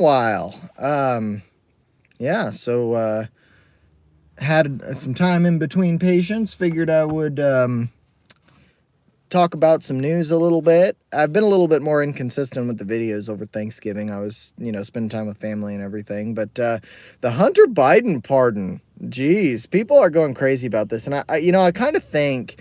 while. Yeah, so had some time in between patients. Figured I would talk about some news a little bit. I've been a little bit more inconsistent with the videos over Thanksgiving. I was, spending time with family and everything. But the Hunter Biden pardon, geez, people are going crazy about this, and I kind of think.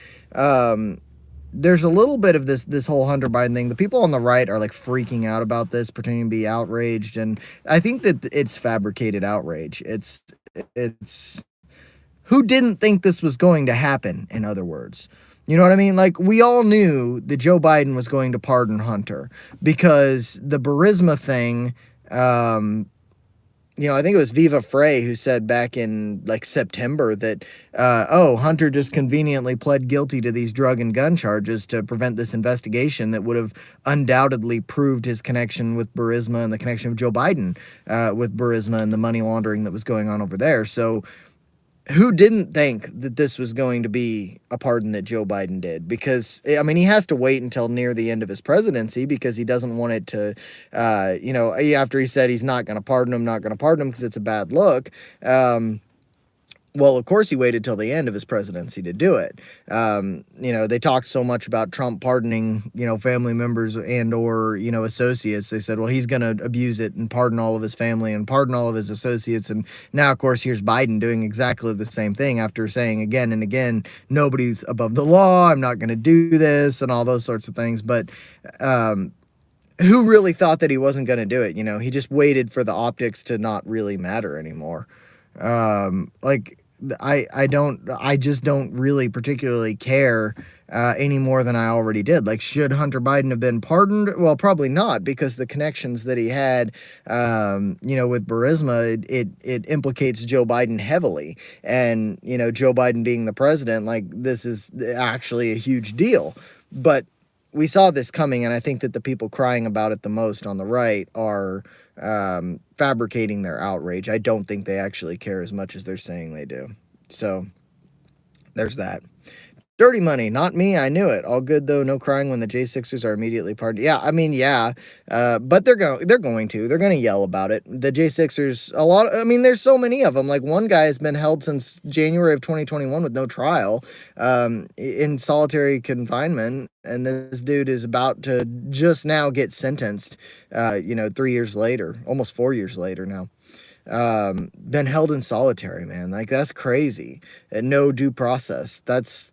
There's a little bit of this whole Hunter Biden thing. The people on the right are like freaking out about this, pretending to be outraged, and I think that it's fabricated outrage. It's who didn't think this was going to happen, in other words. You know what I mean? Like, we all knew that Joe Biden was going to pardon Hunter because the Burisma thing, I think it was Viva Frey who said back in like September that, Hunter just conveniently pled guilty to these drug and gun charges to prevent this investigation that would have undoubtedly proved his connection with Burisma and the connection of Joe Biden with Burisma and the money laundering that was going on over there. So, who didn't think that this was going to be a pardon that Joe Biden did? Because, I mean, he has to wait until near the end of his presidency because he doesn't want it to, after he said he's not going to pardon him, because it's a bad look. Well, of course, he waited till the end of his presidency to do it. They talked so much about Trump pardoning, family members or associates. They said, well, he's going to abuse it and pardon all of his family and pardon all of his associates. And now, of course, here's Biden doing exactly the same thing after saying again and again, nobody's above the law. I'm not going to do this and all those sorts of things. But, who really thought that he wasn't going to do it? He just waited for the optics to not really matter anymore. I just don't really particularly care any more than I already did. Like, should Hunter Biden have been pardoned? Well, probably not, because the connections that he had, with Burisma, it implicates Joe Biden heavily. And, Joe Biden being the president, like, this is actually a huge deal. But we saw this coming, and I think that the people crying about it the most on the right are fabricating their outrage. I don't think they actually care as much as they're saying they do. So there's that. Dirty money, not me. I knew it. All good though. No crying when the J6ers are immediately pardoned. Yeah, I mean, yeah, but they're going to yell about it. The J6ers, there's so many of them. Like, one guy has been held since January of 2021 with no trial, in solitary confinement, and this dude is about to just now get sentenced. 3 years later, almost 4 years later now. Been held in solitary, man. Like, that's crazy. And no due process. That's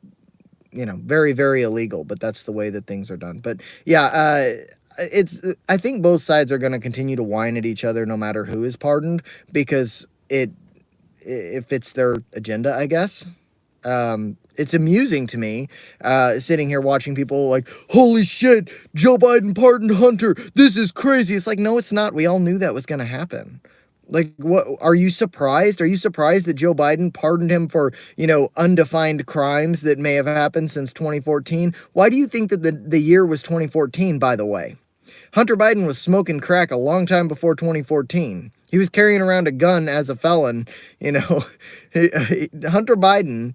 very, very illegal, but that's the way that things are done. But yeah, I think both sides are going to continue to whine at each other no matter who is pardoned, because it fits their agenda, I guess. It's amusing to me, sitting here watching people like, holy shit, Joe Biden pardoned Hunter. This is crazy. It's like, no, it's not. We all knew that was going to happen. Like, what, are you surprised? Are you surprised that Joe Biden pardoned him for, undefined crimes that may have happened since 2014? Why do you think that the year was 2014, by the way? Hunter Biden was smoking crack a long time before 2014. He was carrying around a gun as a felon, Hunter Biden,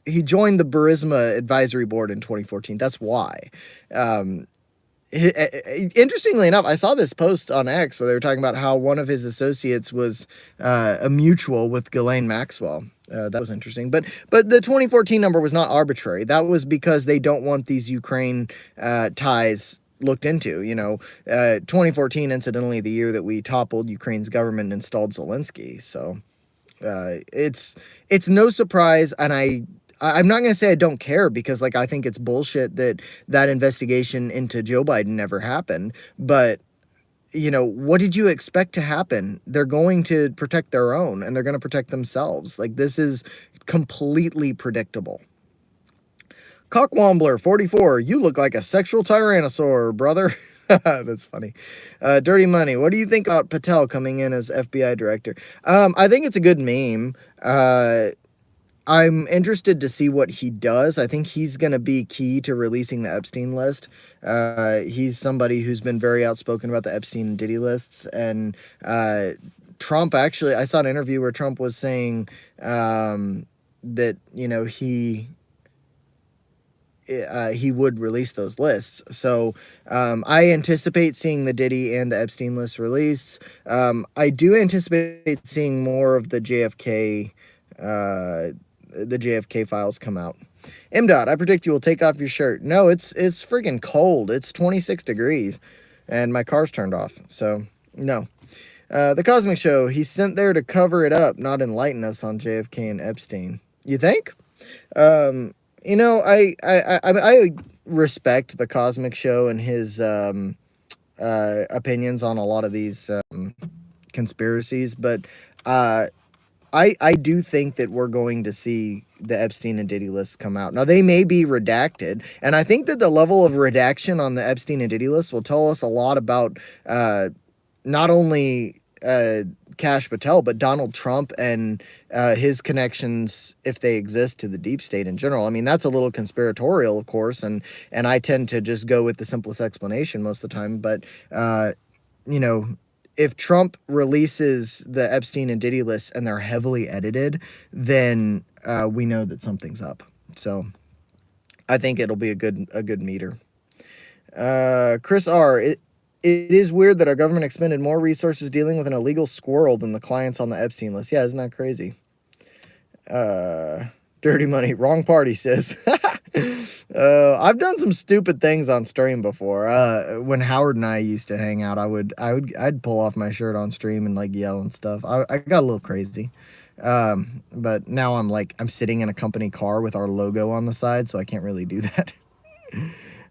he joined the Burisma advisory board in 2014. That's why. Interestingly enough, I saw this post on X where they were talking about how one of his associates was a mutual with Ghislaine Maxwell. That was interesting. But the 2014 number was not arbitrary. That was because they don't want these Ukraine ties looked into. 2014, incidentally, the year that we toppled Ukraine's government and installed Zelensky. So it's no surprise, and I'm not going to say I don't care, because, like, I think it's bullshit that investigation into Joe Biden never happened. But, what did you expect to happen? They're going to protect their own, and they're going to protect themselves. Like, this is completely predictable. Cockwombler 44, you look like a sexual tyrannosaur, brother. That's funny. Dirty Money, what do you think about Patel coming in as FBI director? I think it's a good meme. I'm interested to see what he does. I think he's going to be key to releasing the Epstein list. He's somebody who's been very outspoken about the Epstein and Diddy lists. And Trump, actually, I saw an interview where Trump was saying that, he would release those lists. So I anticipate seeing the Diddy and the Epstein list released. I do anticipate seeing more of the JFK files come out. M. Dot, I predict you will take off your shirt. No, it's freaking cold. It's 26 degrees, and my car's turned off. So no. The Cosmic Show. He's sent there to cover it up, not enlighten us on JFK and Epstein. You think? You know, I respect the Cosmic Show and his opinions on a lot of these conspiracies, but I do think that we're going to see the Epstein and Diddy lists come out. Now, they may be redacted, and I think that the level of redaction on the Epstein and Diddy list will tell us a lot about not only Kash Patel, but Donald Trump and his connections, if they exist, to the deep state in general. I mean, that's a little conspiratorial, of course, and I tend to just go with the simplest explanation most of the time. But you know, if Trump releases the Epstein and Diddy lists and they're heavily edited, then we know that something's up. So I think it'll be a good meter. Chris R. It is weird that our government expended more resources dealing with an illegal squirrel than the clients on the Epstein list. Yeah, isn't that crazy? Dirty money, wrong party, sis. I've done some stupid things on stream before. When Howard and I used to hang out, I'd pull off my shirt on stream and like yell and stuff. I got a little crazy. But now I'm sitting in a company car with our logo on the side, so I can't really do that.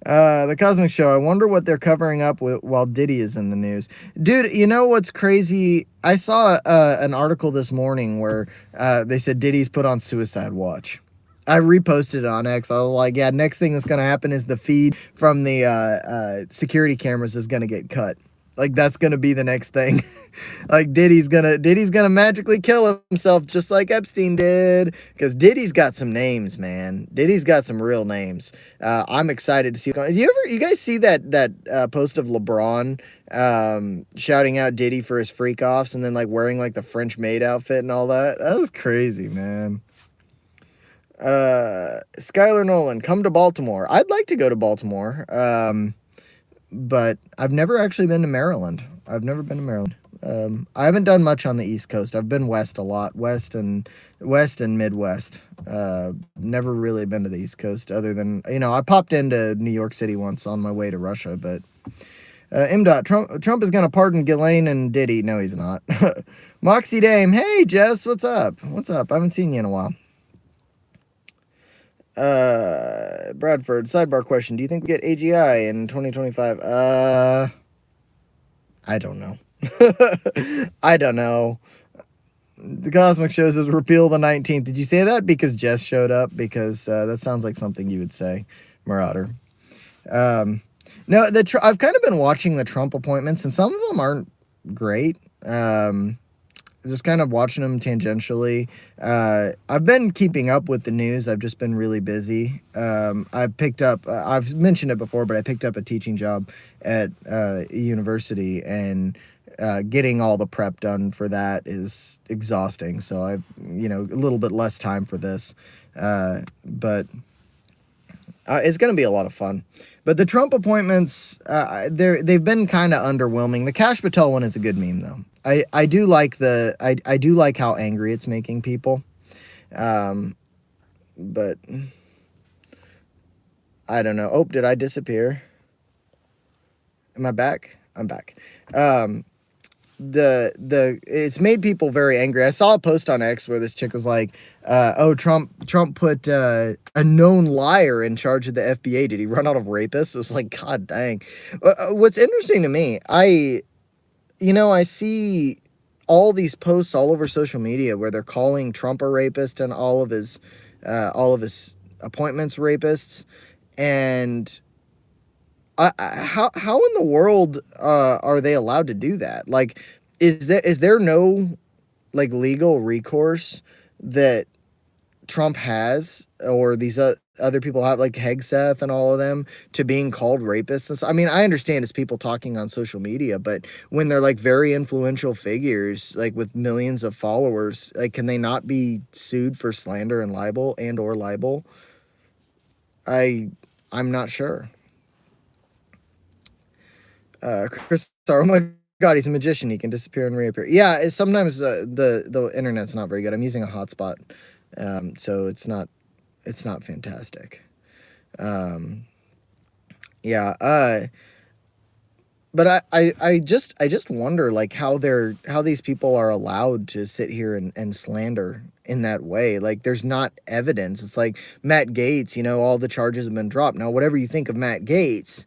The Cosmic Show. I wonder what they're covering up while Diddy is in the news. Dude, you know what's crazy? I saw an article this morning where they said Diddy's put on suicide watch. I reposted it on X. I was like, yeah, next thing that's going to happen is the feed from the security cameras is going to get cut. Like, that's going to be the next thing. Like, Diddy's gonna magically kill himself just like Epstein did. Because Diddy's got some names, man. Diddy's got some real names. I'm excited to see. You guys see that post of LeBron shouting out Diddy for his freak offs and then like wearing like the French maid outfit and all that? That was crazy, man. Skylar Nolan, come to Baltimore. I'd like to go to Baltimore. But I've never actually been to Maryland. I've never been to Maryland. I haven't done much on the East Coast. I've been west a lot, west and Midwest. Never really been to the East Coast other than, I popped into New York City once on my way to Russia, but M. Trump is going to pardon Ghislaine and Diddy. No, he's not. Moxie Dame. Hey, Jess, what's up? What's up? I haven't seen you in a while. Bradford, sidebar question. Do you think we get AGI in 2025? I don't know. I don't know. The Cosmic Show says repeal the 19th. Did you say that because Jess showed up? Because that sounds like something you would say, Marauder. No, I've kind of been watching the Trump appointments, and some of them aren't great. Just kind of watching them tangentially. I've been keeping up with the news. I've just been really busy. I've mentioned it before, but I picked up a teaching job at a university, and getting all the prep done for that is exhausting. So I've, a little bit less time for this. But it's going to be a lot of fun. But the Trump appointments, they've been kind of underwhelming. The Kash Patel one is a good meme, though. I do like I do like how angry it's making people. But I don't know. Oh, did I disappear? Am I back? I'm back. It's made people very angry. I saw a post on X where this chick was like, Trump put a known liar in charge of the FBA. Did he run out of rapists? It was like, God dang. What's interesting to me, I see all these posts all over social media where they're calling Trump a rapist and all of his appointments rapists. And how in the world are they allowed to do that? Like, is there no like legal recourse that Trump has, or these other people have, like Hegseth and all of them, to being called rapists? I mean, I understand it's people talking on social media, but when they're like very influential figures, like with millions of followers, like, can they not be sued for slander and libel or libel? I'm not sure. Chris, oh my God, he's a magician. He can disappear and reappear. Yeah, sometimes the internet's not very good. I'm using a hotspot, so it's not fantastic. Um, yeah. But I just wonder like how these people are allowed to sit here and slander in that way. Like there's not evidence. It's like Matt Gaetz, you know, all the charges have been dropped. Now, whatever you think of Matt Gaetz,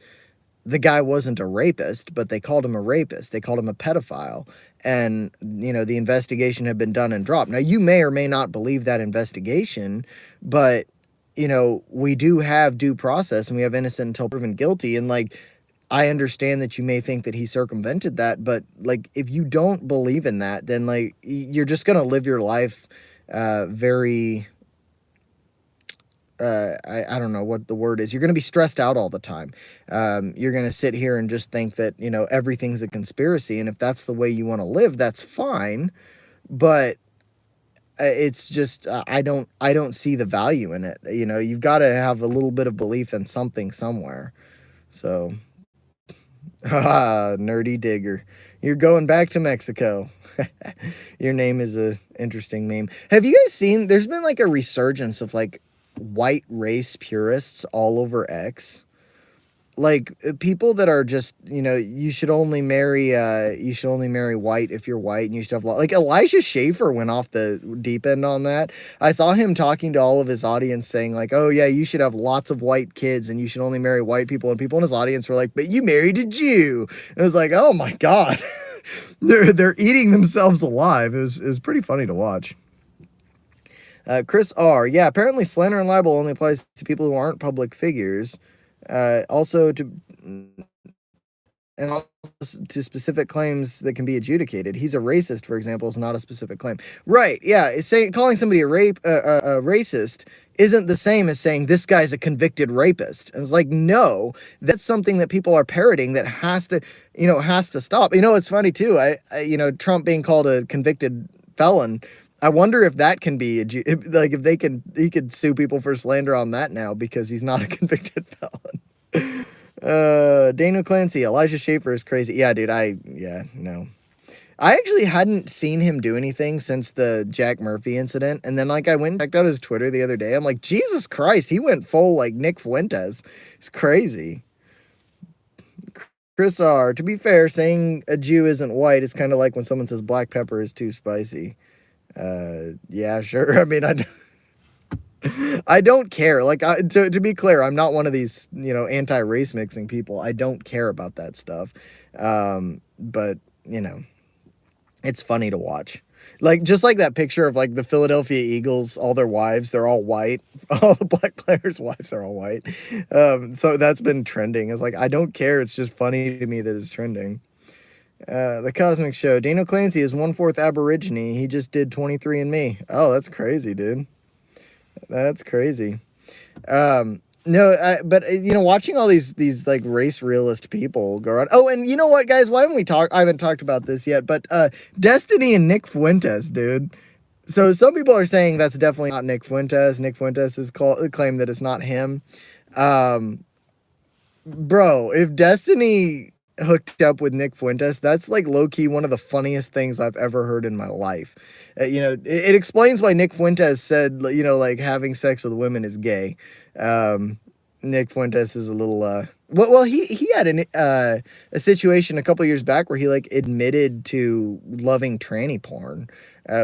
the guy wasn't a rapist, but they called him a rapist. They called him a pedophile. And, you know, the investigation had been done and dropped. Now, you may or may not believe that investigation, but, you know, we do have due process and we have innocent until proven guilty. And, like, I understand that you may think that he circumvented that, but, like, if you don't believe in that, then, like, you're just going to live your life very I don't know what the word is. You're going to be stressed out all the time. You're going to sit here and just think that, you know, everything's a conspiracy. And if that's the way you want to live, that's fine. But it's just, I don't see the value in it. You know, you've got to have a little bit of belief in something somewhere. So, nerdy digger. You're going back to Mexico. Your name is a interesting meme. Have you guys seen, there's been like a resurgence of like white race purists all over X. Like people that are just, you know, you should only marry white if you're white, and you should have like Elijah Schaffer went off the deep end on that. I saw him talking to all of his audience saying like, oh yeah, you should have lots of white kids and you should only marry white people, and people in his audience were like, but you married a Jew. And it was like, oh my God. they're eating themselves alive. It was pretty funny to watch. Chris R. Yeah, apparently slander and libel only applies to people who aren't public figures. Also to specific claims that can be adjudicated. He's a racist, for example, is not a specific claim. Right? Yeah, it's saying calling somebody a racist isn't the same as saying this guy's a convicted rapist. And it's like, no, that's something that people are parroting that has to stop. You know, it's funny too. You know, Trump being called a convicted felon. I wonder if that can be like if he could sue people for slander on that now because he's not a convicted felon. Daniel Clancy, Elijah Schaffer is crazy. Yeah, dude, no. I actually hadn't seen him do anything since the Jack Murphy incident, and then like I went and checked out his Twitter the other day. I'm like, Jesus Christ, he went full like Nick Fuentes. It's crazy. Chris R. To be fair, saying a Jew isn't white is kind of like when someone says black pepper is too spicy. Yeah, sure. I mean, I don't care. Like, to be clear, I'm not one of these, you know, anti-race mixing people. I don't care about that stuff. But, you know, it's funny to watch. Like, just like that picture of, like, the Philadelphia Eagles, all their wives, they're all white. All the black players' wives are all white. So that's been trending. It's like, I don't care. It's just funny to me that it's trending. The Cosmic Show. Daniel Clancy is 1/4 Aborigine. He just did 23andMe. Oh, that's crazy, dude. That's crazy. No, but you know, watching all these like race realist people go around. Oh, and you know what, guys? Why haven't we talked? I haven't talked about this yet. But Destiny and Nick Fuentes, dude. So some people are saying that's definitely not Nick Fuentes. Nick Fuentes has claimed that it's not him. Bro, if Destiny hooked up with Nick Fuentes, that's like low-key one of the funniest things I've ever heard in my life. You know, it explains why Nick Fuentes said, you know, like having sex with women is gay. Nick Fuentes is a little well he had a situation a couple years back where he like admitted to loving tranny porn,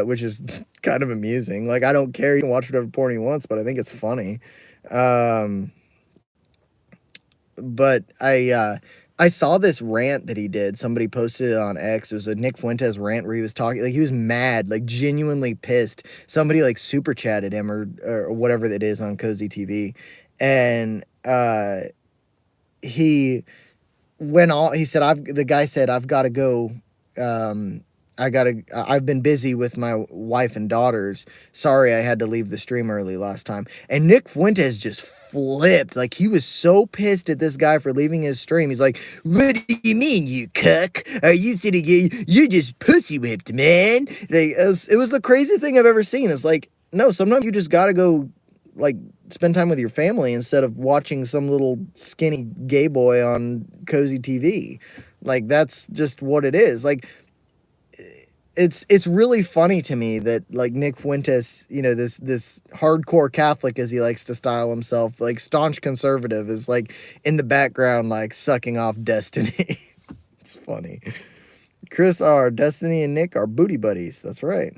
which is kind of amusing. Like, I don't care, he can watch whatever porn he wants, but I think it's funny. But I saw this rant that he did. Somebody posted it on X. It was a Nick Fuentes rant where he was talking, like, he was mad, like genuinely pissed. Somebody like super chatted him or whatever that is on Cozy TV. And he went on, he said, the guy said, I've got to go. I've been busy with my wife and daughters. Sorry, I had to leave the stream early last time. And Nick Fuentes just flipped. Like, he was so pissed at this guy for leaving his stream. He's like, what do you mean, you cuck? Are you sitting here? You just pussy whipped, man. Like, it was the craziest thing I've ever seen. It's like, no, sometimes you just gotta go like spend time with your family instead of watching some little skinny gay boy on cozy TV. Like that's just what it is. Like it's really funny to me that like Nick Fuentes, you know, this hardcore Catholic as he likes to style himself, like staunch conservative, is like in the background like sucking off Destiny. It's funny. Chris R. Destiny and Nick are booty buddies. That's right.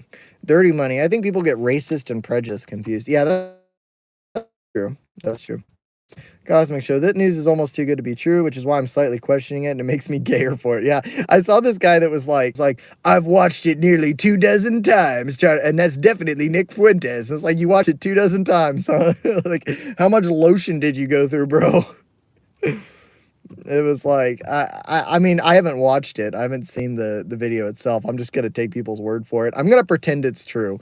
Dirty Money. I think people get racist and prejudice confused. Yeah, that's true. That's true. Cosmic Show. That news is almost too good to be true, which is why I'm slightly questioning it, and it makes me gayer for it. Yeah, I saw this guy that was like, I've watched it nearly 24 times, and that's definitely Nick Fuentes. It's like, you watched it 24 times, huh? Like, how much lotion did you go through, bro? It was like, I mean, I haven't watched it. I haven't seen the video itself. I'm just gonna take people's word for it. I'm gonna pretend it's true,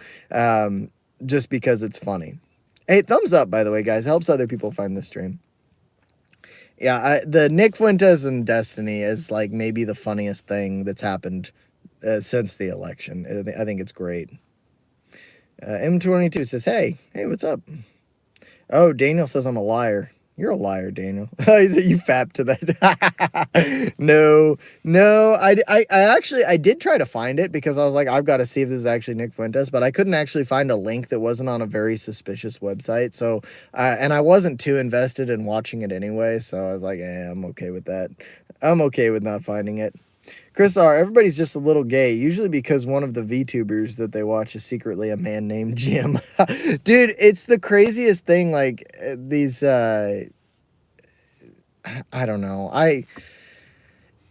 just because it's funny. Hey, thumbs up, by the way, guys. Helps other people find the stream. Yeah, the Nick Fuentes and Destiny is like maybe the funniest thing that's happened since the election. I think it's great. M22 says, hey, what's up? Oh, Daniel says I'm a liar. You're a liar, Daniel. He said you fap to that. No, I actually, I did try to find it because I was like, I've got to see if this is actually Nick Fuentes, but I couldn't actually find a link that wasn't on a very suspicious website. So, and I wasn't too invested in watching it anyway. So I was like, I'm okay with that. I'm okay with not finding it. Chris R., everybody's just a little gay, usually because one of the VTubers that they watch is secretly a man named Jim. Dude, it's the craziest thing, like, these, I don't know,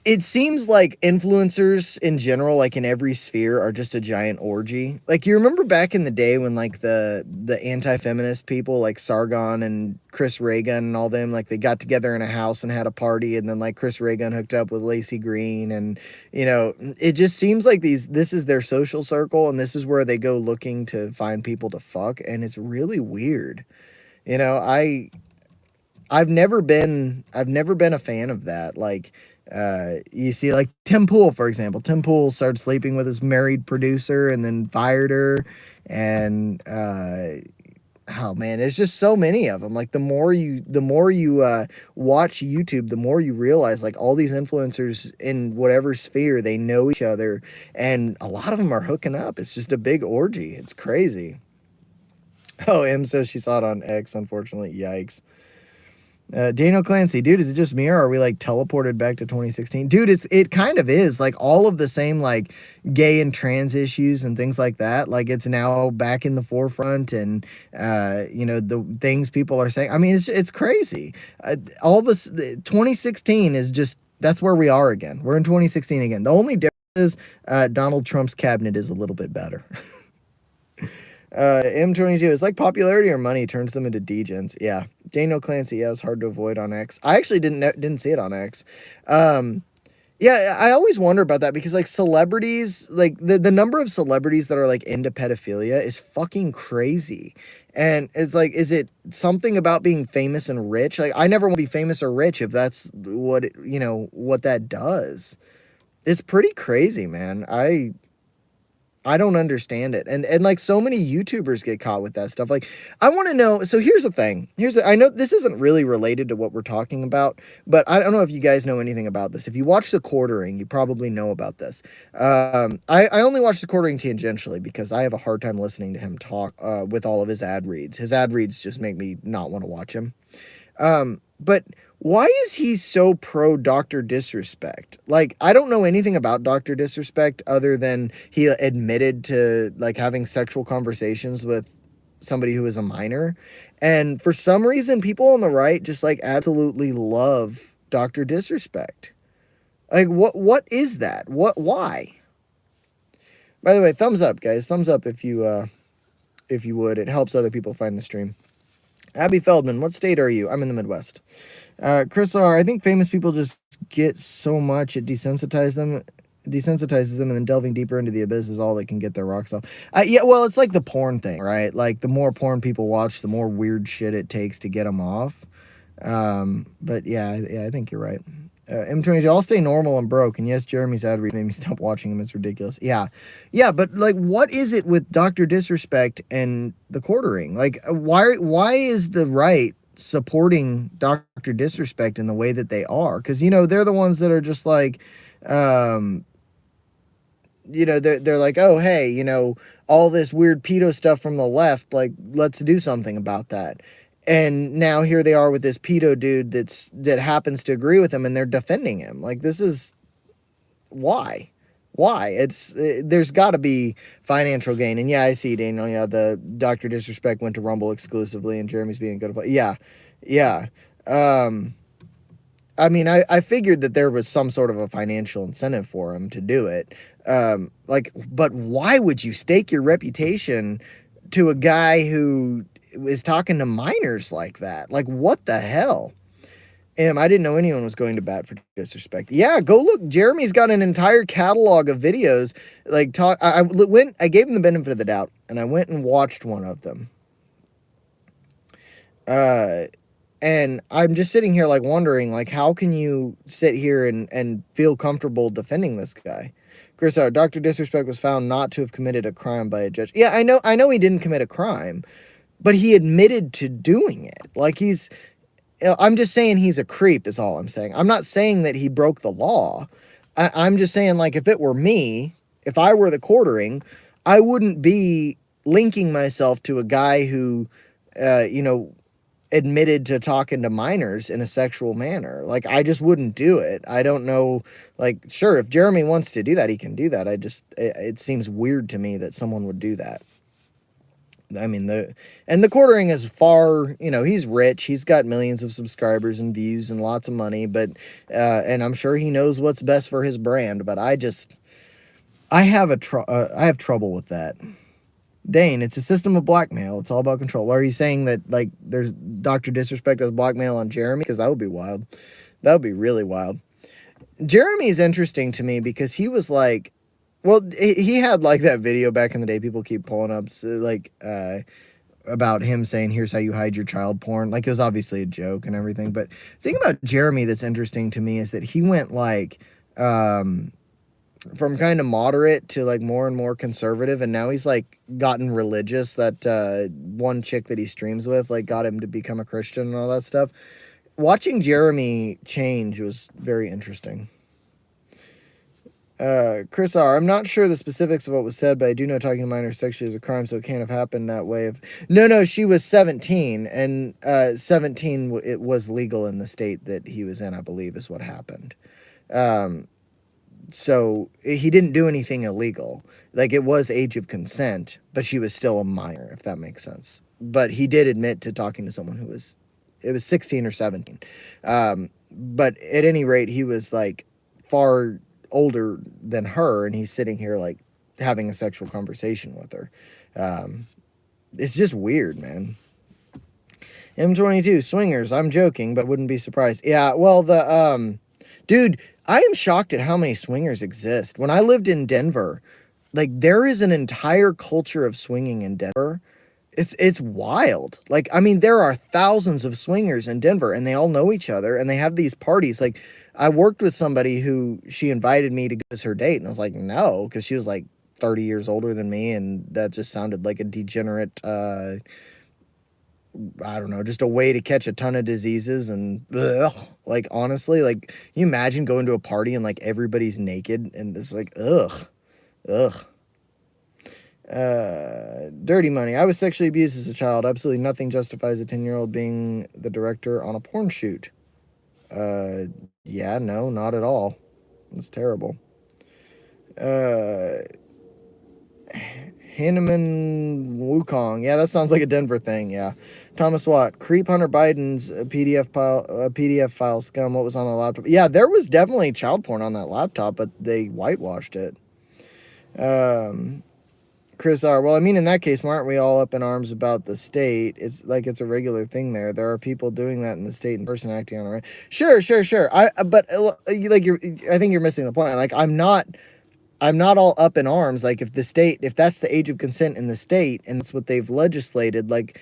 it seems like influencers in general, like in every sphere, are just a giant orgy. Like, you remember back in the day when like the anti-feminist people like Sargon and Chris Reagan and all them, like they got together in a house and had a party, and then like Chris Reagan hooked up with Lacey Green, and you know, it just seems like this is their social circle, and this is where they go looking to find people to fuck, and it's really weird. You know, I've never been a fan of that. Like, you see, like Tim Pool, for example. Tim Pool started sleeping with his married producer and then fired her. And oh man, there's just so many of them. Like the more you watch YouTube, the more you realize like all these influencers in whatever sphere, they know each other, and a lot of them are hooking up. It's just a big orgy. It's crazy. Oh, M says she saw it on X. Unfortunately, yikes. Daniel Clancy, dude, is it just me, or are we like teleported back to 2016? Dude, it kind of is like all of the same like gay and trans issues and things like that. Like it's now back in the forefront, and you know, the things people are saying. I mean, it's crazy. All this 2016 is just, that's where we are again. We're in 2016 again. The only difference is Donald Trump's cabinet is a little bit better. M22, it's like popularity or money turns them into degens. Yeah. Daniel Clancy, yeah, it's hard to avoid on X. I actually didn't see it on X. Yeah, I always wonder about that because like celebrities, like the number of celebrities that are like into pedophilia is fucking crazy. And it's like, is it something about being famous and rich? Like I never want to be famous or rich if that's what you know, what that does. It's pretty crazy, man. I don't understand it. And like so many YouTubers get caught with that stuff. Like I want to know, so here's the thing. I know this isn't really related to what we're talking about, but I don't know if you guys know anything about this. If you watch The Quartering, you probably know about this. I only watch The Quartering tangentially because I have a hard time listening to him talk with all of his ad reads. His ad reads just make me not want to watch him. But why is he so pro Dr. Disrespect? Like, I don't know anything about Dr. Disrespect other than he admitted to like having sexual conversations with somebody who is a minor. And for some reason, people on the right just like absolutely love Dr. Disrespect. Like, what is that? Why? By the way, thumbs up, guys. Thumbs up if you would. It helps other people find the stream. Abby Feldman, what state are you? I'm in the Midwest. Chris R., I think famous people just get so much it desensitizes them, and then delving deeper into the abyss is all that can get their rocks off. Yeah, well, it's like the porn thing, right? Like the more porn people watch, the more weird shit it takes to get them off. But yeah, I think you're right. M22, I'll stay normal and broke. And yes, Jeremy's ad read made me stop watching him. It's ridiculous. Yeah. Yeah, but like, what is it with Dr. Disrespect and the quartering? Like, why is the right supporting Dr. Disrespect in the way that they are? Because, you know, they're the ones that are just like, um, you know, they're like, oh, hey, you know, all this weird pedo stuff from the left, like, let's do something about that. And now here they are with this pedo dude that happens to agree with him, and they're defending him. Like, this is why. Why? There's got to be financial gain. And yeah, I see, Daniel. Yeah, the Dr. Disrespect went to Rumble exclusively, and Jeremy's being good about. Yeah, yeah. I mean, I figured that there was some sort of a financial incentive for him to do it. Like, but why would you stake your reputation to a guy who is talking to minors like that? Like, what the hell? I didn't know anyone was going to bat for Disrespect. Yeah, go look. Jeremy's got an entire catalog of videos. Like, I gave him the benefit of the doubt, and I went and watched one of them. And I'm just sitting here like wondering, like, how can you sit here and feel comfortable defending this guy? Chris, Dr. Disrespect was found not to have committed a crime by a judge. Yeah, I know he didn't commit a crime, but he admitted to doing it. Like, I'm just saying he's a creep is all I'm saying. I'm not saying that he broke the law. I'm just saying, like, if it were me, if I were the quartering, I wouldn't be linking myself to a guy who, you know, admitted to talking to minors in a sexual manner. Like, I just wouldn't do it. I don't know, like, sure, if Jeremy wants to do that, he can do that. It seems weird to me that someone would do that. I mean, the quartering is far, you know, he's rich, he's got millions of subscribers and views and lots of money, but and I'm sure he knows what's best for his brand, but I have trouble with that. Dane, it's a system of blackmail. It's all about control. Why are you saying that, like, there's Dr. Disrespect as blackmail on Jeremy? Because that would be wild. That would be really wild. Jeremy's interesting to me because he was like, well, he had like that video back in the day. People keep pulling up, like, about him saying, here's how you hide your child porn. Like, it was obviously a joke and everything. But the thing about Jeremy that's interesting to me is that he went like, from kind of moderate to like more and more conservative, and now he's like gotten religious. That one chick that he streams with like got him to become a Christian and all that stuff. Watching Jeremy change was very interesting. Chris R, I'm not sure the specifics of what was said, but I do know talking to minors sexually is a crime, so it can't have happened that way. No, she was 17, and 17 it was legal in the state that he was in, I believe, is what happened. So he didn't do anything illegal. Like, it was age of consent, but she was still a minor, if that makes sense. But he did admit to talking to someone who was, it was 16 or 17. But at any rate, he was like far older than her, and he's sitting here like having a sexual conversation with her. It's just weird, man. M22 swingers, I'm joking, but wouldn't be surprised. Yeah, well, dude, I am shocked at how many swingers exist. When I lived in Denver, like, there is an entire culture of swinging in Denver. It's wild. Like, I mean, there are thousands of swingers in Denver, and they all know each other, and they have these parties. Like, I worked with somebody who she invited me to go as her date, and I was like, no, because she was like 30 years older than me, and that just sounded like a degenerate, I don't know, just a way to catch a ton of diseases. And ugh, like, honestly, like, you imagine going to a party and like everybody's naked, and it's like, ugh. Dirty Money. I was sexually abused as a child. Absolutely nothing justifies a 10-year-old being the director on a porn shoot. Yeah, no, not at all. It's terrible. Hanneman Wukong. Yeah, that sounds like a Denver thing. Yeah. Thomas Watt. Creep Hunter Biden's PDF file scum. What was on the laptop? Yeah, there was definitely child porn on that laptop, but they whitewashed it. Chris R. Well, I mean, in that case, aren't we all up in arms about the state? It's like it's a regular thing there. There are people doing that in the state in person acting on it. Sure. But like, I think you're missing the point. Like, I'm not all up in arms. Like, if that's the age of consent in the state and that's what they've legislated, like,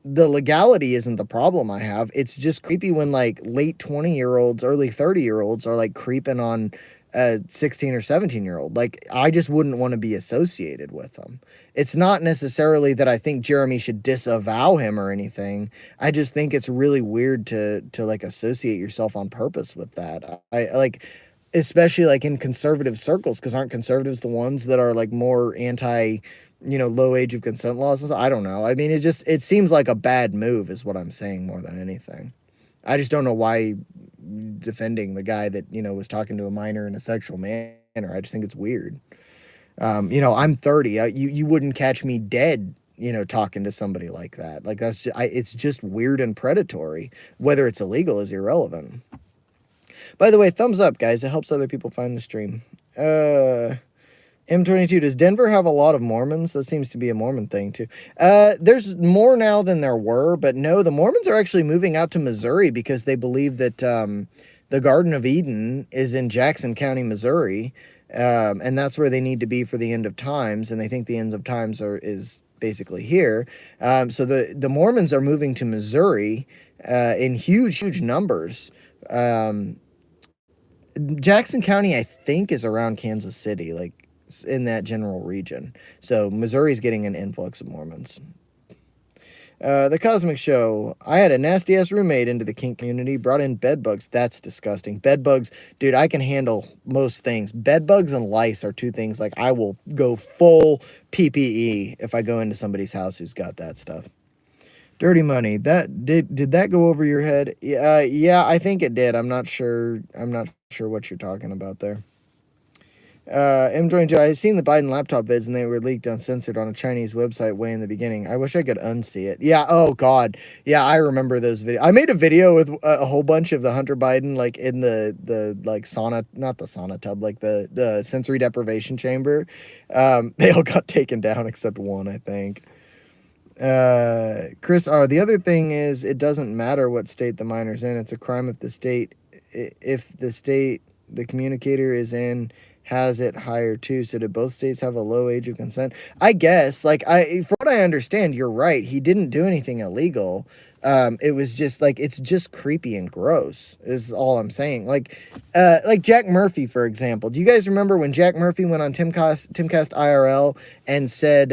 the legality isn't the problem I have. It's just creepy when like late 20-year-olds, early 30-year-olds are like creeping on a 16 or 17-year-old. Like I just wouldn't want to be associated with them. It's not necessarily that I think Jeremy should disavow him or anything. I just think it's really weird to like associate yourself on purpose with that. I like, especially like in conservative circles, because aren't conservatives the ones that are like more anti, low age of consent laws? I don't know. I mean, it seems like a bad move is what I'm saying more than anything. I just don't know why defending the guy that, was talking to a minor in a sexual manner. I just think it's weird. I'm 30. You wouldn't catch me dead, talking to somebody like that. Like that's just, it's just weird and predatory. Whether it's illegal is irrelevant. By the way, thumbs up, guys. It helps other people find the stream. M22, does Denver have a lot of Mormons? That seems to be a Mormon thing, too. There's more now than there were, but no, the Mormons are actually moving out to Missouri because they believe that the Garden of Eden is in Jackson County, Missouri, and that's where they need to be for the end of times, and they think the end of times is basically here. So the Mormons are moving to Missouri in huge numbers. Jackson County, I think, is around Kansas City, like in that general region. So Missouri's getting an influx of Mormons. The Cosmic Show. I had a nasty ass roommate into the kink community, brought in bed bugs. That's disgusting. Bed bugs, dude, I can handle most things. Bed bugs and lice are two things like I will go full PPE if I go into somebody's house who's got that stuff. Dirty Money. That did that go over your head? Yeah, I think it did. I'm not sure what you're talking about there. M22, I seen the Biden laptop vids and they were leaked uncensored on a Chinese website way in the beginning. I wish I could unsee it. Yeah, oh god. Yeah, I remember those videos. I made a video with a whole bunch of the Hunter Biden like in the like sauna, not the sauna tub, like the sensory deprivation chamber. They all got taken down except one, I think. Chris R. The other thing is it doesn't matter what state the minor's in. It's a crime if the state the communicator is in has it higher too. So do both states have a low age of consent? I guess, like, from what I understand, you're right. He didn't do anything illegal. It was just like, it's just creepy and gross is all I'm saying. Like Jack Murphy, for example. Do you guys remember when Jack Murphy went on Timcast IRL and said,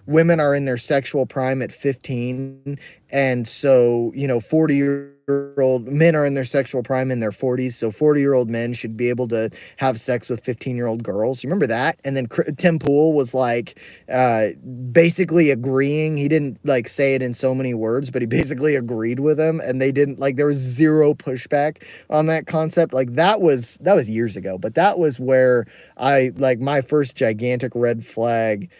women are in their sexual prime at 15. And so, 40-year-old men are in their sexual prime in their 40s. So 40-year-old men should be able to have sex with 15-year-old girls. You remember that? And then Tim Pool was like, basically agreeing. He didn't like say it in so many words, but he basically agreed with him. And they didn't like, there was zero pushback on that concept. Like that was years ago, but that was where my first gigantic red flag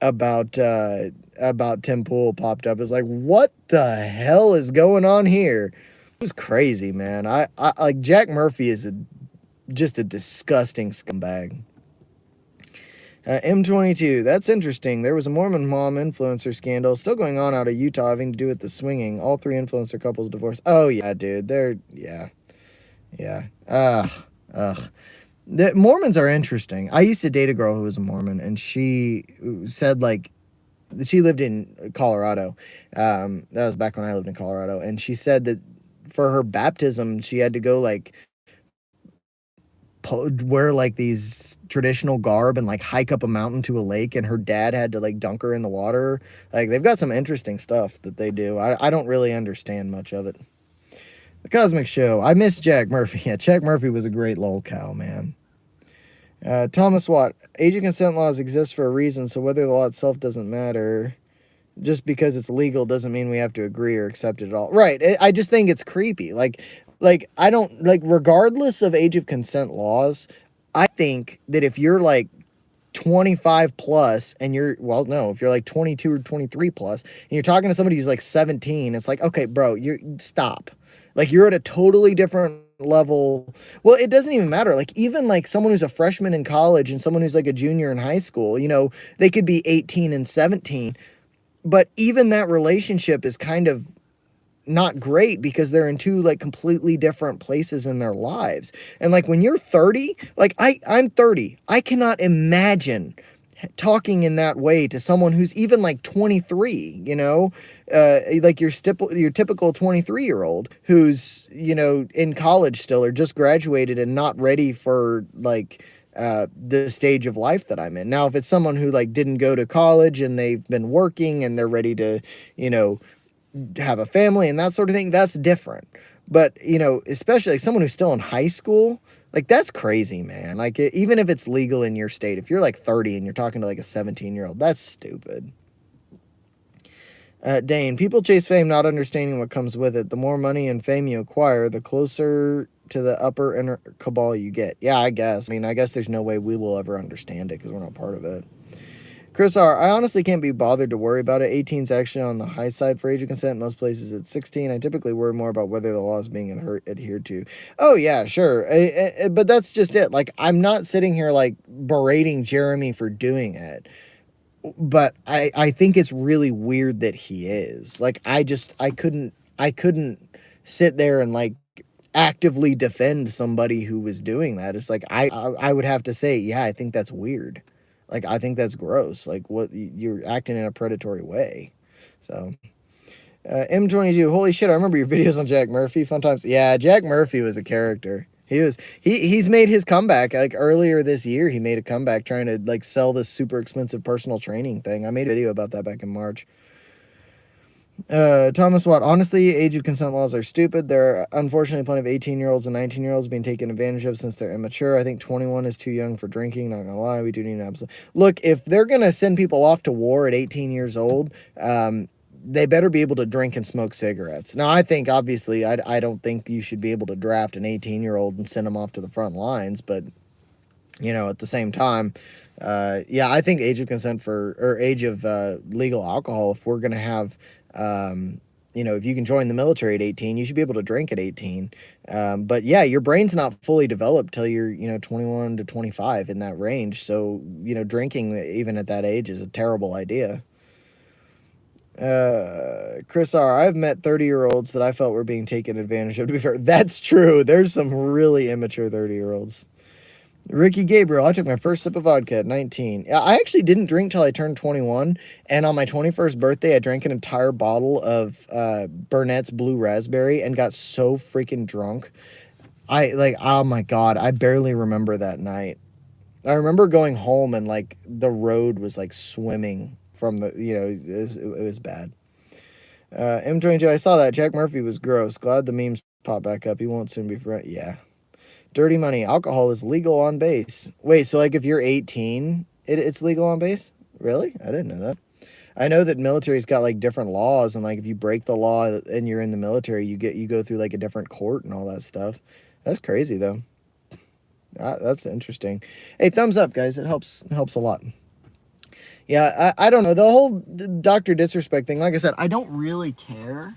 about Tim Pool popped up. Is like, what the hell is going on here? It was crazy, man. I like Jack Murphy is just a disgusting scumbag. M22, that's interesting. There was a Mormon mom influencer scandal still going on out of Utah having to do with the swinging. All three influencer couples divorced. Oh yeah, dude. Yeah. The Mormons are interesting. I used to date a girl who was a Mormon, and she said like she lived in Colorado. That was back when I lived in Colorado, and she said that for her baptism, she had to go like wear like these traditional garb and like hike up a mountain to a lake, and her dad had to like dunk her in the water. Like they've got some interesting stuff that they do. I don't really understand much of it. The Cosmic Show. I miss Jack Murphy. Yeah, Jack Murphy was a great lolcow, man. Thomas Watt. Age of consent laws exist for a reason, so whether the law itself doesn't matter. Just because it's legal doesn't mean we have to agree or accept it at all. Right. I just think it's creepy. Like I don't like, regardless of age of consent laws, I think that if you're like 25 plus and if you're like 22 or 23 plus and you're talking to somebody who's like 17, it's like, okay, bro, stop. Like you're at a totally different level. Well, it doesn't even matter. Like even like someone who's a freshman in college and someone who's like a junior in high school, they could be 18 and 17, but even that relationship is kind of not great because they're in two like completely different places in their lives. And like when you're 30, like I'm 30, I cannot imagine talking in that way to someone who's even like 23, like your typical 23-year-old who's, in college still or just graduated and not ready for like the stage of life that I'm in. Now, if it's someone who like didn't go to college and they've been working and they're ready to, you know, have a family and that sort of thing, that's different. But, especially like someone who's still in high school, like that's crazy, man. Like even if it's legal in your state, if you're like 30 and you're talking to like a 17-year-old, that's stupid. Dane, people chase fame not understanding what comes with it. The more money and fame you acquire, the closer to the upper inner cabal you get. Yeah, I guess. I mean, I guess there's no way we will ever understand it because we're not part of it. Chris R., I honestly can't be bothered to worry about it. 18 is actually on the high side for age of consent. Most places it's 16. I typically worry more about whether the law is being adhered to. Oh, yeah, sure. But that's just it. Like, I'm not sitting here, like, berating Jeremy for doing it. But I think it's really weird that he is. Like, I couldn't sit there and, like, actively defend somebody who was doing that. It's like, I would have to say, yeah, I think that's weird. Like, I think that's gross. Like, what, you're acting in a predatory way. So, M22, holy shit, I remember your videos on Jack Murphy. Fun times. Yeah, Jack Murphy was a character. He's made his comeback. Like, earlier this year, he made a comeback trying to, like, sell this super expensive personal training thing. I made a video about that back in March. Thomas Watt, honestly, age of consent laws are stupid. There are unfortunately plenty of 18-year-olds and 19-year-olds being taken advantage of since they're immature. I think 21 is too young for drinking, not gonna lie. We do need an absolute... Look, if they're gonna send people off to war at 18 years old, they better be able to drink and smoke cigarettes. Now, I think, obviously, I don't think you should be able to draft an 18-year-old and send them off to the front lines, but, at the same time, yeah, I think age of consent or age of legal alcohol, if we're gonna have... if you can join the military at 18, you should be able to drink at 18. But yeah, your brain's not fully developed till you're, 21 to 25 in that range. So, drinking even at that age is a terrible idea. Chris R., I've met 30-year-olds that I felt were being taken advantage of. To be fair, that's true. There's some really immature 30-year-olds. Ricky Gabriel, I took my first sip of vodka at 19. I actually didn't drink till I turned 21, and on my 21st birthday, I drank an entire bottle of Burnett's Blue Raspberry and got so freaking drunk. Oh my God, I barely remember that night. I remember going home and, like, the road was, like, swimming from the, it was bad. M22, I saw that. Jack Murphy was gross. Glad the memes pop back up. He won't soon be friend. Yeah. Dirty money. Alcohol is legal on base. Wait, so like if you're 18, it's legal on base? Really? I didn't know that. I know that military's got like different laws, and like if you break the law and you're in the military, you go through like a different court and all that stuff. That's crazy though. That's interesting. Hey, thumbs up, guys. It helps a lot. Yeah, I don't know. The whole Dr. Disrespect thing, like I said, I don't really care.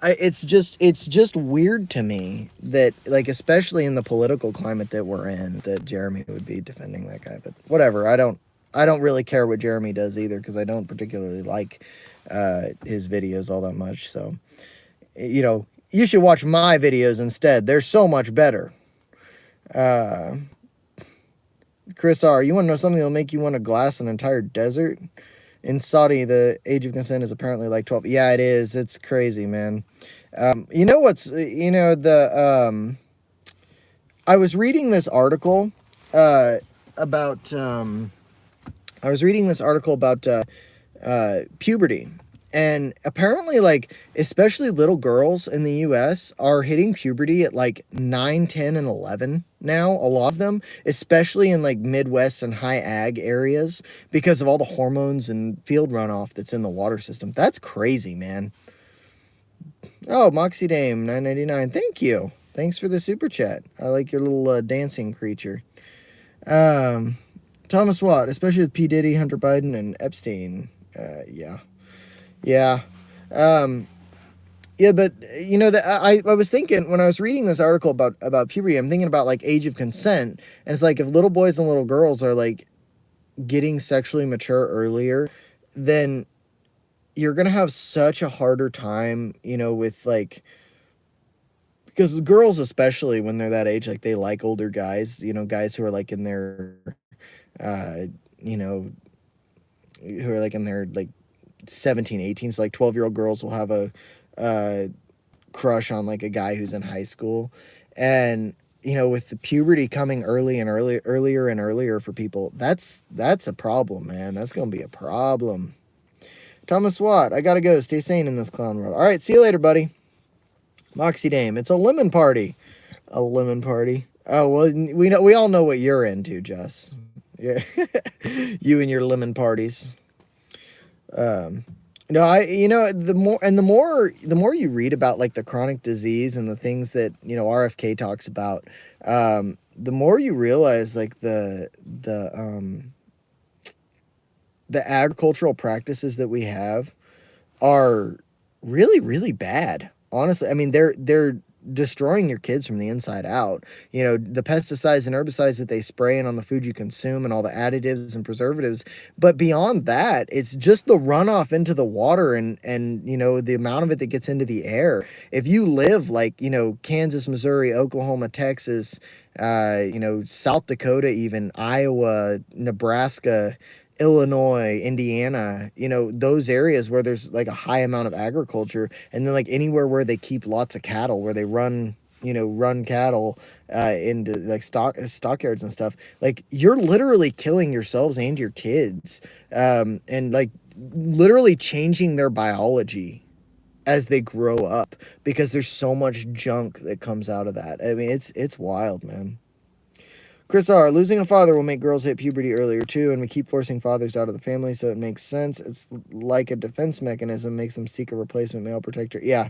It's just weird to me that, like, especially in the political climate that we're in, that Jeremy would be defending that guy. But whatever, I don't really care what Jeremy does either, because I don't particularly like his videos all that much. So, you should watch my videos instead. They're so much better. Chris R., you want to know something that'll make you want to glass an entire desert? In Saudi, the age of consent is apparently like 12. Yeah, it is. It's crazy, man. I was reading this article about puberty. And apparently, like, especially little girls in the US are hitting puberty at like 9, 10, and 11 now. A lot of them, especially in like Midwest and high ag areas, because of all the hormones and field runoff that's in the water system. That's crazy, man. Oh, Moxie Dame, $9.99. Thank you. Thanks for the super chat. I like your little dancing creature. Thomas Watt, especially with P. Diddy, Hunter Biden, and Epstein. Yeah. Yeah. Yeah, but I was thinking when I was reading this article about puberty, I'm thinking about like age of consent, and it's like if little boys and little girls are like getting sexually mature earlier, then you're gonna have such a harder time, with like, because girls, especially when they're that age, like they like older guys, guys who are like in their, uh, you know, who are like in their like 17, 18. So like 12-year-old girls will have a crush on like a guy who's in high school. And with the puberty coming earlier and earlier for people, that's a problem, man. That's gonna be a problem. Thomas Watt, I gotta go. Stay sane in this clown world. All right, see you later, buddy. Moxie Dame, it's a lemon party. A lemon party. Oh well, we all know what you're into, Jess. Yeah, you and your lemon parties. No, the more you read about like the chronic disease and the things that RFK talks about, the more you realize like the agricultural practices that we have are really, really bad. Honestly, I mean, they're destroying your kids from the inside out. The pesticides and herbicides that they spray in on the food you consume and all the additives and preservatives. But beyond that, it's just the runoff into the water and the amount of it that gets into the air. If you live like, Kansas, Missouri, Oklahoma, Texas, South Dakota, even Iowa, Nebraska, Illinois, Indiana, those areas where there's like a high amount of agriculture, and then like anywhere where they keep lots of cattle, where they run cattle into like stockyards and stuff, like you're literally killing yourselves and your kids, and like literally changing their biology as they grow up because there's so much junk that comes out of that. I mean, it's wild, man. Chris R. Losing a father will make girls hit puberty earlier too, and we keep forcing fathers out of the family, so it makes sense. It's like a defense mechanism, makes them seek a replacement male protector. Yeah.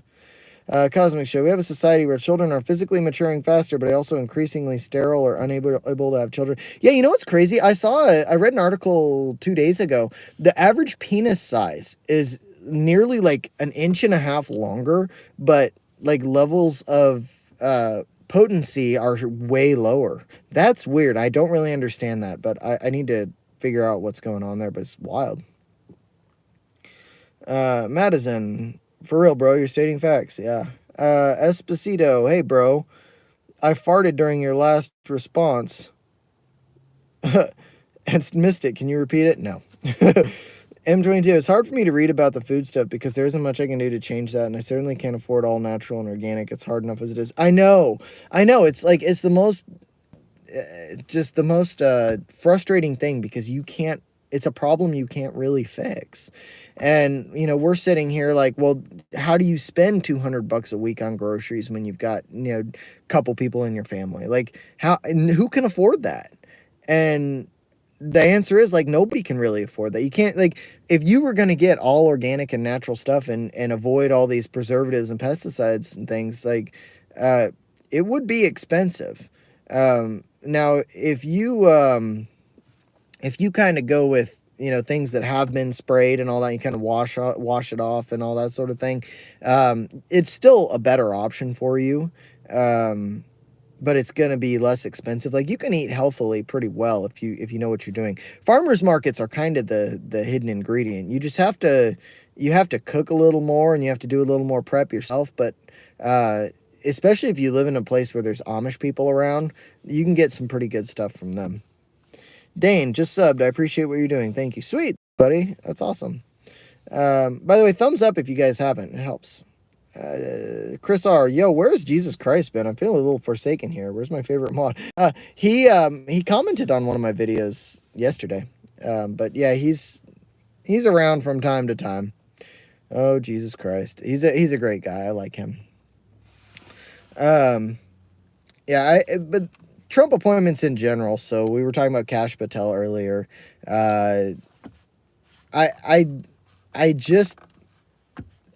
Cosmic Show. We have a society where children are physically maturing faster, but also increasingly sterile or unable to have children. Yeah, you know what's crazy? I read an article 2 days ago. The average penis size is nearly like an inch and a half longer, but like levels of potency are way lower. That's weird. I don't really understand that, but I need to figure out what's going on there, but it's wild. Madison, for real, bro, you're stating facts. Yeah. Esposito, hey, bro, I farted during your last response and missed it. Can you repeat it? No. M22, it's hard for me to read about the food stuff because there isn't much I can do to change that, and I certainly can't afford all natural and organic. It's hard enough as it is. I know. It's like, it's the most, just the most frustrating thing because it's a problem you can't really fix. And, we're sitting here like, well, how do you spend $200 a week on groceries when you've got, a couple people in your family? Like, who can afford that? And the answer is like nobody can really afford that. You can't, like, if you were going to get all organic and natural stuff and avoid all these preservatives and pesticides and things, like it would be expensive. Now if you kind of go with things that have been sprayed and all that, you kind of wash it off and all that sort of thing, it's still a better option for you. But it's going to be less expensive. Like, you can eat healthily pretty well if you know what you're doing. Farmers markets are kind of the hidden ingredient. You just have to cook a little more and you have to do a little more prep yourself. But especially if you live in a place where there's Amish people around, you can get some pretty good stuff from them. Dane, just subbed. I appreciate what you're doing. Thank you. Sweet, buddy. That's awesome. By the way, thumbs up if you guys haven't. It helps. Chris R. Yo, where's Jesus Christ been? I'm feeling a little forsaken here. Where's my favorite mod? He commented on one of my videos yesterday. But yeah, he's around from time to time. Oh, Jesus Christ. He's a great guy. I like him. Yeah, but Trump appointments in general. So we were talking about Kash Patel earlier.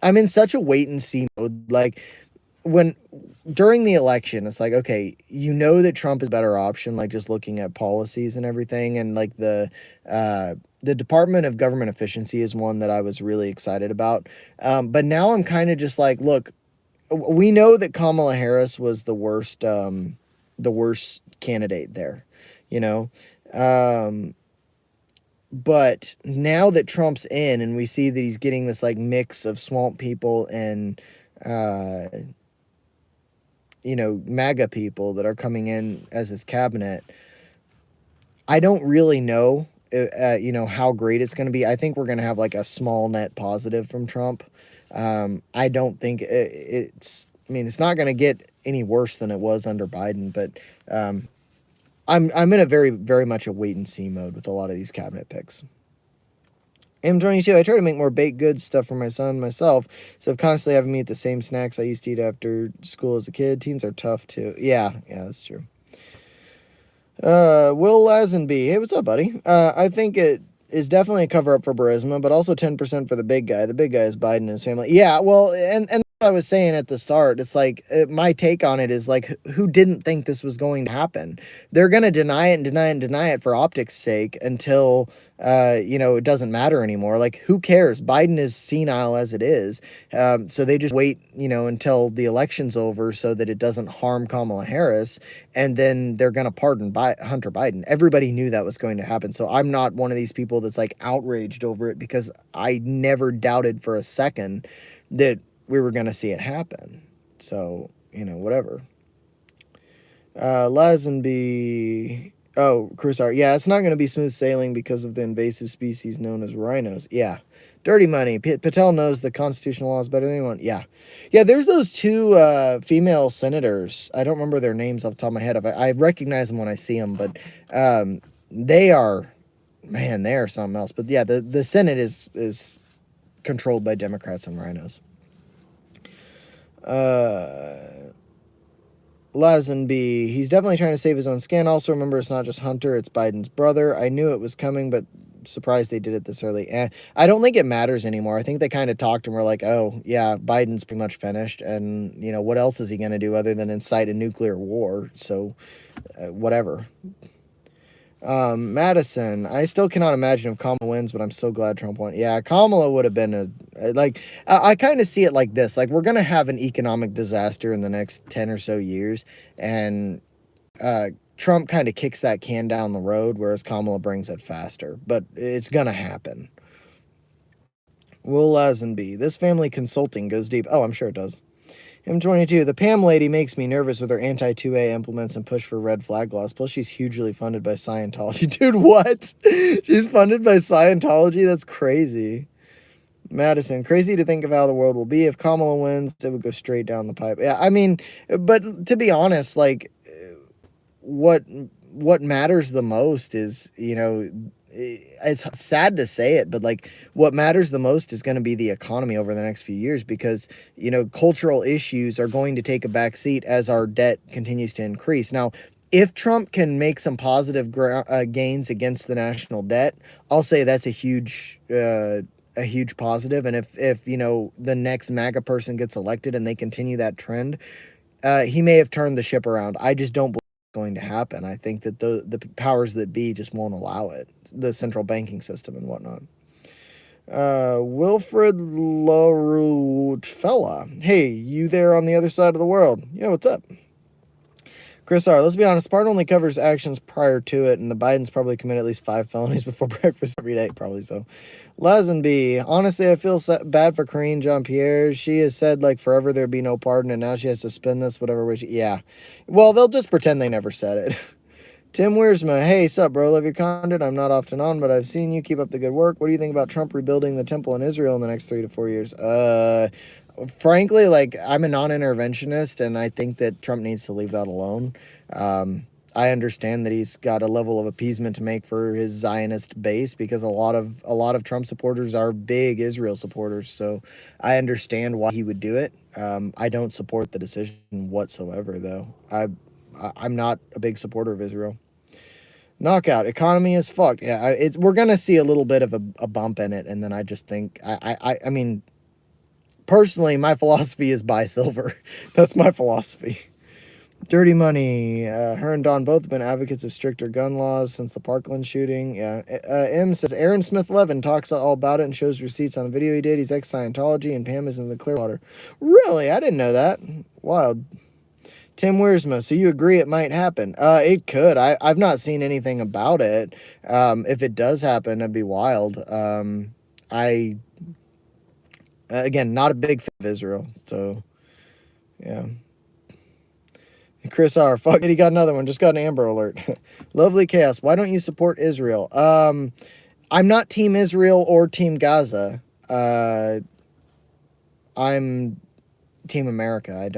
I'm in such a wait and see mode. Like, during the election, it's like, okay, that Trump is a better option, like just looking at policies and everything. And like the Department of Government Efficiency is one that I was really excited about. But now I'm kind of just like, look, we know that Kamala Harris was the worst candidate there, but now that Trump's in and we see that he's getting this like mix of swamp people and, MAGA people that are coming in as his cabinet, I don't really know how great it's going to be. I think we're going to have like a small net positive from Trump. I don't think it's. I mean, it's not going to get any worse than it was under Biden, but I'm in a very much a wait and see mode with a lot of these cabinet picks. M22, I try to make more baked goods stuff for my son myself, so of constantly having me eat the same snacks I used to eat after school as a kid. Teens are tough too. Yeah, that's true. Will Lazenby, hey, what's up, buddy? I think it is definitely a cover up for Burisma, but also 10% for the big guy. The big guy is Biden and his family. Yeah, well, and what I was saying at the start, it's like my take on it is like, who didn't think this was going to happen? They're going to deny it and deny it and deny it for optics' sake until it doesn't matter anymore. Like, who cares? Biden is senile as it is. So they just wait, until the election's over so that it doesn't harm Kamala Harris. And then they're going to pardon Hunter Biden. Everybody knew that was going to happen. So I'm not one of these people that's like outraged over it, because I never doubted for a second that we were going to see it happen. So, whatever. Lazenby. Oh, Crusar. Yeah, it's not going to be smooth sailing because of the invasive species known as rhinos. Yeah. Dirty money. Patel knows the constitutional laws better than anyone. Yeah. Yeah, there's those two female senators. I don't remember their names off the top of my head. I recognize them when I see them, but they are, man, they are something else. But yeah, the Senate is controlled by Democrats and rhinos. Lazenby, he's definitely trying to save his own skin. Also, remember, it's not just Hunter, it's Biden's brother. I knew it was coming, but surprised they did it this early. I don't think it matters anymore. I think they kind of talked and were like, oh, yeah, Biden's pretty much finished. And, what else is he going to do other than incite a nuclear war? So, whatever. Madison, I still cannot imagine if Kamala wins, but I'm so glad Trump won. Yeah, Kamala would have been I kind of see it like this. Like, we're going to have an economic disaster in the next 10 or so years, and Trump kind of kicks that can down the road, whereas Kamala brings it faster. But it's going to happen. Will Lazenby, this family consulting goes deep. Oh, I'm sure it does. M22, the Pam lady makes me nervous with her anti-2A implements and push for red flag laws. Plus, she's hugely funded by Scientology. Dude, what? She's funded by Scientology? That's crazy. Madison, crazy to think of how the world will be. If Kamala wins, it would go straight down the pipe. Yeah, I mean, but to be honest, like, what matters the most is, it's sad to say it, but like, what matters the most is going to be the economy over the next few years, because cultural issues are going to take a back seat as our debt continues to increase. Now, if Trump can make some positive gains against the national debt, I'll say that's a huge positive. And if the next MAGA person gets elected and they continue that trend, he may have turned the ship around. I just don't believe it's going to happen. I think that the powers that be just won't allow it, the central banking system and whatnot. Wilfred LaRutfella, hey, you there on the other side of the world? Yeah, what's up? Chris R., let's be honest, part only covers actions prior to it, and the Bidens probably commit at least 5 felonies before breakfast every day, probably so. Lazenby, honestly, I feel bad for Karine Jean-Pierre. She has said, like, forever there'd be no pardon, and now she has to spin this whatever way yeah. Well, they'll just pretend they never said it. Tim Wiersma, hey, sup, bro? Love your content. I'm not often on, but I've seen you. Keep up the good work. What do you think about Trump rebuilding the temple in Israel in the next 3 to 4 years? Frankly, like, I'm a non-interventionist, and I think that Trump needs to leave that alone. I understand that he's got a level of appeasement to make for his Zionist base, because a lot of Trump supporters are big Israel supporters. So I understand why he would do it. I don't support the decision whatsoever, though. I'm not a big supporter of Israel. Knockout, economy is fucked. Yeah, we're gonna see a little bit of a bump in it, and then I just think I mean, personally, my philosophy is buy silver. That's my philosophy. Dirty money. Her and Don both have been advocates of stricter gun laws since the Parkland shooting. Yeah. M says Aaron Smith Levin talks all about it and shows receipts on a video he did. He's ex-Scientology, and Pam is in the Clearwater. Really? I didn't know that. Wild. Tim Wiersma, so you agree it might happen? It could. I've not seen anything about it. If it does happen, it'd be wild. Again, not a big fan of Israel, so yeah. Chris R. Fuck it, he got another one. Just got an Amber Alert. Lovely Chaos. Why don't you support Israel? I'm not Team Israel or Team Gaza. I'm Team America.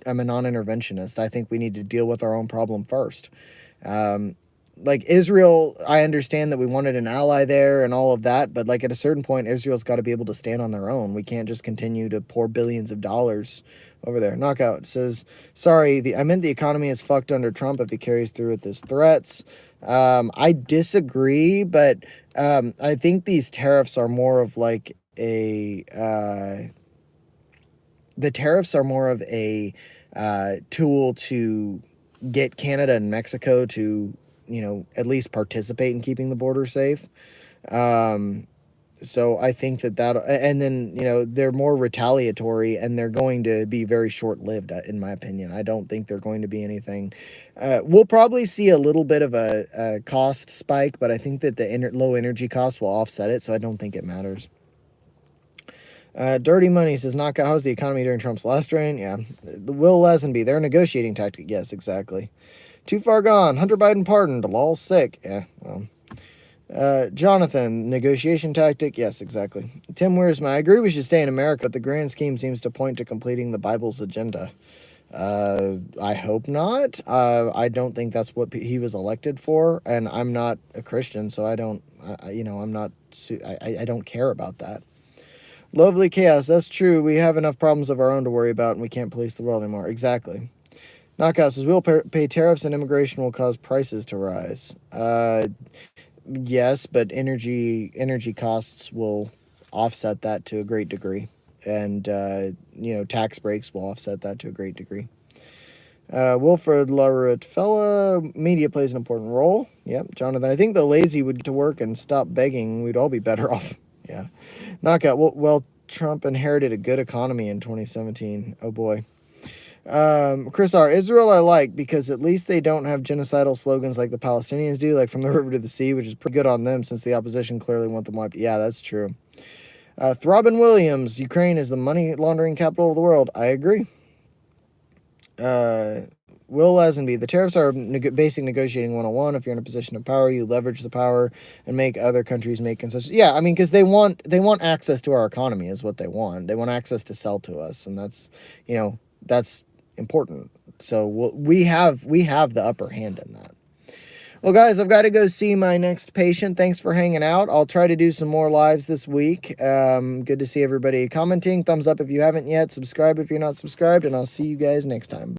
I'm a non-interventionist. I think we need to deal with our own problem first. Like Israel, I understand that we wanted an ally there and all of that, but like at a certain point, Israel's got to be able to stand on their own. We can't just continue to pour billions of dollars over there. Knockout says, sorry, I meant the economy is fucked under Trump if he carries through with his threats. I disagree, but I think these tariffs are more of like the tariffs are more of a tool to get Canada and Mexico to, at least participate in keeping the border safe. So I think and then, they're more retaliatory and they're going to be very short-lived, in my opinion. I don't think they're going to be anything. We'll probably see a little bit of a cost spike, but I think that the low energy costs will offset it, so I don't think it matters. Dirty Money says, Knockout, how's the economy during Trump's last reign? Yeah. Will Lazenby, their negotiating tactic. Yes, exactly. Too far gone. Hunter Biden pardoned. Lol sick. Yeah, well. Jonathan, negotiation tactic. Yes, exactly. Tim Wiersma, I agree we should stay in America, but the grand scheme seems to point to completing the Bible's agenda. I hope not. I don't think that's what he was elected for, and I'm not a Christian, so I don't, I don't care about that. Lovely Chaos, that's true. We have enough problems of our own to worry about, and we can't police the world anymore. Exactly. Knockout says, we'll pay tariffs and immigration will cause prices to rise. Yes, but energy costs will offset that to a great degree. And, tax breaks will offset that to a great degree. Wilfred Laretfella, media plays an important role. Yep. Jonathan, I think the lazy would get to work and stop begging. We'd all be better off. Yeah. Knockout, well, Trump inherited a good economy in 2017. Oh, boy. Chris R. Israel I like because at least they don't have genocidal slogans like the Palestinians do, like from the river to the sea, which is pretty good on them since the opposition clearly want them wiped. Yeah, that's true. Throbbing Williams, Ukraine is the money laundering capital of the world. I agree. Will Lazenby, the tariffs are basic negotiating 101. If you're in a position of power, you leverage the power and make other countries make concessions. Yeah, I mean, because they want access to our economy is what they want. They want access to sell to us, and that's important. So we have the upper hand in that. Well, guys, I've got to go see my next patient. Thanks for hanging out. I'll try to do some more lives this week. Good to see everybody commenting. Thumbs up if you haven't yet. Subscribe if you're not subscribed, and I'll see you guys next time.